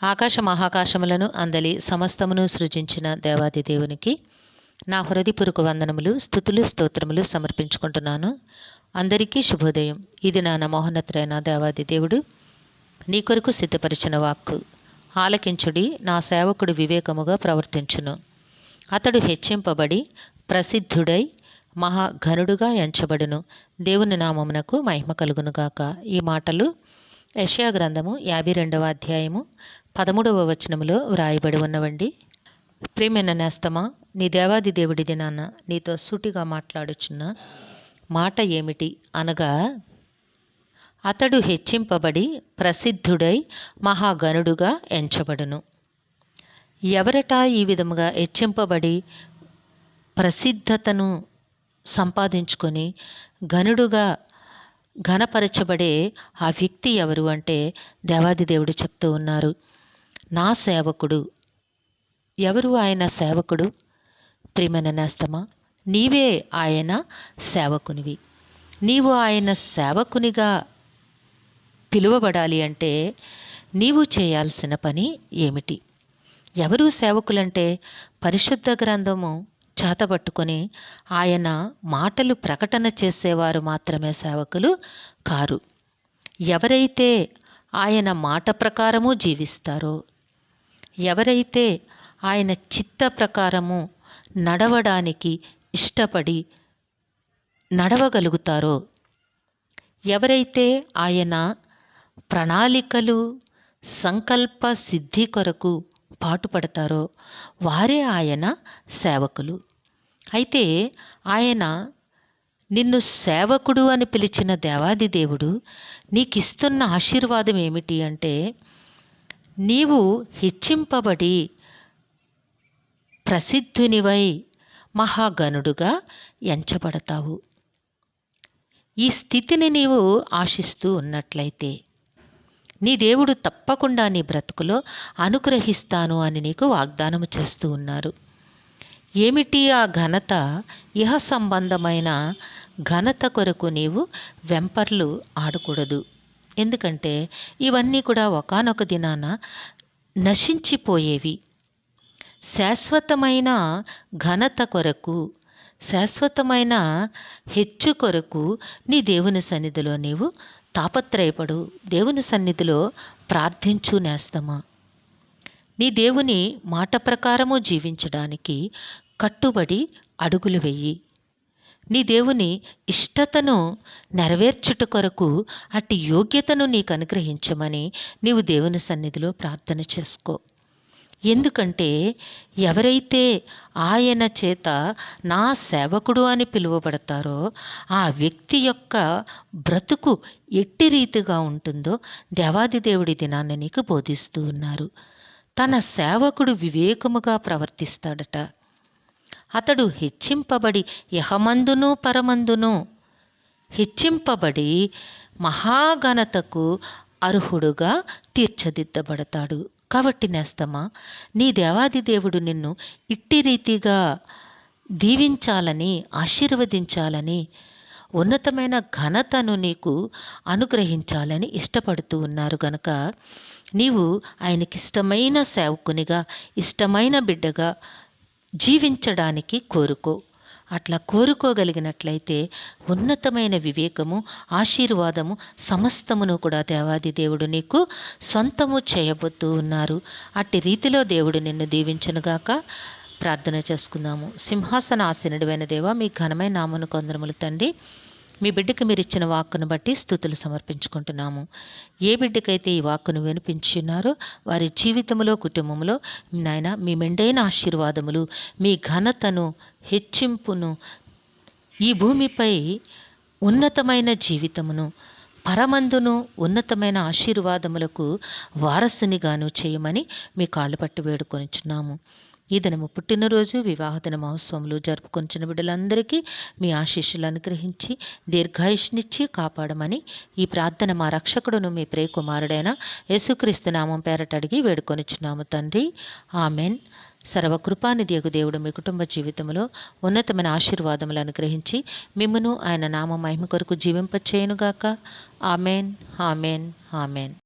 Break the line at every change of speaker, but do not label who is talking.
ఆకాశ మహాకాశములను అందలి సమస్తమును సృజించిన దేవాది దేవునికి నా హృదయపూర్వక వందనములు, స్తుతులు, స్తోత్రములు సమర్పించుకుంటున్నాను. అందరికీ శుభోదయం. ఇది నా మహోన్నతుడైన దేవాది దేవుడు నీ కొరకు సిద్ధపరిచిన వాక్కు. ఆలకించుడి, నా సేవకుడు వివేకముగా ప్రవర్తించును. అతడు హెచ్చింపబడి ప్రసిద్ధుడై మహాఘనుడుగా ఎంచబడును. దేవుని నామమునకు మహిమ కలుగునుగాక. ఈ మాటలు యెషయా గ్రంథము 52వ అధ్యాయము 13వ వచనములో వ్రాయబడి ఉన్నవండి. ప్రియమైన నేస్తమా, నీ దేవాది దేవుడి దినాన నీతో సూటిగా మాట్లాడుచున్న మాట ఏమిటి అనగా, అతడు హెచ్చింపబడి ప్రసిద్ధుడై మహాగణుడుగా ఎంచబడును. ఎవరట ఈ విధముగా హెచ్చింపబడి ప్రసిద్ధతను సంపాదించుకొని ఘనుడుగా ఘనపరచబడే ఆ వ్యక్తి ఎవరు అంటే దేవాది దేవుడు చెప్తూ ఉన్నారు, నా సేవకుడు. ఎవరు ఆయన సేవకుడు? ప్రియమైన నేస్తమా, నీవే ఆయన సేవకునివి. నీవు ఆయన సేవకునిగా పిలువబడాలి అంటే నీవు చేయాల్సిన పని ఏమిటి? ఎవరు సేవకులంటే పరిశుద్ధ గ్రంథము చేతబట్టుకొని ఆయన మాటలు ప్రకటన చేసేవారు మాత్రమే సేవకులు కారు. ఎవరైతే ఆయన మాట ప్రకారము జీవిస్తారో, ఎవరైతే ఆయన చిత్త ప్రకారము నడవడానికి ఇష్టపడి నడవగలుగుతారో, ఎవరైతే ఆయన ప్రణాళికలు సంకల్ప సిద్ధి కొరకు పాటుపడతారో వారే ఆయన సేవకులు. అయితే ఆయన నిన్ను సేవకుడు అని పిలిచిన దేవాది దేవుడు నీకిస్తున్న ఆశీర్వాదం ఏమిటి అంటే, నీవు హెచ్చింపబడి ప్రసిద్ధునివై మహాగణుడుగా ఎంచబడతావు. ఈ స్థితిని నీవు ఆశిస్తూ ఉన్నట్లయితే నీ దేవుడు తప్పకుండా నీ బ్రతుకులో అనుగ్రహిస్తాను అని నీకు వాగ్దానము చేస్తూ ఉన్నారు. ఏమిటి ఆ ఘనత? ఇహ సంబంధమైన ఘనత కొరకు నీవు వెంపర్లు ఆడకూడదు. ఎందుకంటే ఇవన్నీ కూడా ఒకానొక దినాన నశించిపోయేవి. శాశ్వతమైన ఘనత కొరకు, శాశ్వతమైన హెచ్చు కొరకు నీ దేవుని సన్నిధిలో నీవు తాపత్రయపడు. దేవుని సన్నిధిలో ప్రార్థించు నేస్తమా. నీ దేవుని మాట ప్రకారము జీవించడానికి కట్టుబడి అడుగులు వెయ్యి. నీ దేవుని ఇష్టతను నెరవేర్చుట కొరకు అట్టి యోగ్యతను నీకు అనుగ్రహించమని నీవు దేవుని సన్నిధిలో ప్రార్థన చేసుకో. ఎందుకంటే ఎవరైతే ఆయన చేత నా సేవకుడు అని పిలువబడతారో ఆ వ్యక్తి యొక్క బ్రతుకు ఎట్టి రీతిగా ఉంటుందో దేవాది దేవుడి దినాన్ని నీకు బోధిస్తూ ఉన్నారు. తన సేవకుడు వివేకముగా ప్రవర్తిస్తాడట. అతడు హెచ్చింపబడి యహమందును పరమందును హెచ్చింపబడి మహాఘనతకు అర్హుడుగా తీర్చిదిద్దబడతాడు. కాబట్టి నేస్తమా, నీ దేవాది దేవుడు నిన్ను ఇట్టి రీతిగా దీవించాలని, ఆశీర్వదించాలని, ఉన్నతమైన ఘనతను నీకు అనుగ్రహించాలని ఇష్టపడుతూ ఉన్నారు గనుక నీవు ఆయనకిష్టమైన సేవకునిగా, ఇష్టమైన బిడ్డగా జీవించడానికి కోరుకో. అట్లా కోరుకోగలిగినట్లయితే ఉన్నతమైన వివేకము, ఆశీర్వాదము సమస్తమును కూడా దేవాది దేవుడు నీకు సొంతము చేయబోతూ ఉన్నారు. అట్టి రీతిలో దేవుడు నిన్ను దీవించునుగాక. ప్రార్థన చేసుకుందాము. సింహాసనాసీనుడైన దేవా, మీ ఘనమైన నామమును కొందరములు తండ్రి. మీ బిడ్డకి మీరు ఇచ్చిన వాక్కును బట్టి స్తుతులు సమర్పించుకుంటున్నాము. ఏ బిడ్డకైతే ఈ వాక్కును వినిపించున్నారో వారి జీవితంలో, కుటుంబంలో నాయన మీ మెండైన ఆశీర్వాదములు, మీ ఘనతను, హెచ్చింపును, ఈ భూమిపై ఉన్నతమైన జీవితమును, పరమందును ఉన్నతమైన ఆశీర్వాదములకు వారసునిగాను చేయమని మీ కాళ్ళు పట్టి వేడుకొనిచున్నాము. ఈ దినము పుట్టినరోజు, వివాహ దిన మహోత్సవములు జరుపుకొంచిన బిడ్డలందరికీ మీ ఆశీస్సులు అనుగ్రహించి దీర్ఘాయుష్నిచ్చి కాపాడమని ఈ ప్రార్థన మా రక్షకుడును మీ ప్రియకుమారుడైన యేసుక్రీస్తు నామం పేరట అడిగి వేడుకొనిచున్నాము తండ్రి. ఆమెన్. సర్వకృపానిధియగు దేవుడు మీ కుటుంబ జీవితంలో ఉన్నతమైన ఆశీర్వాదములు అనుగ్రహించి మిమ్మును ఆయన నామ మహిమ కొరకు జీవింపచేయునుగాక. Amen, amen, amen.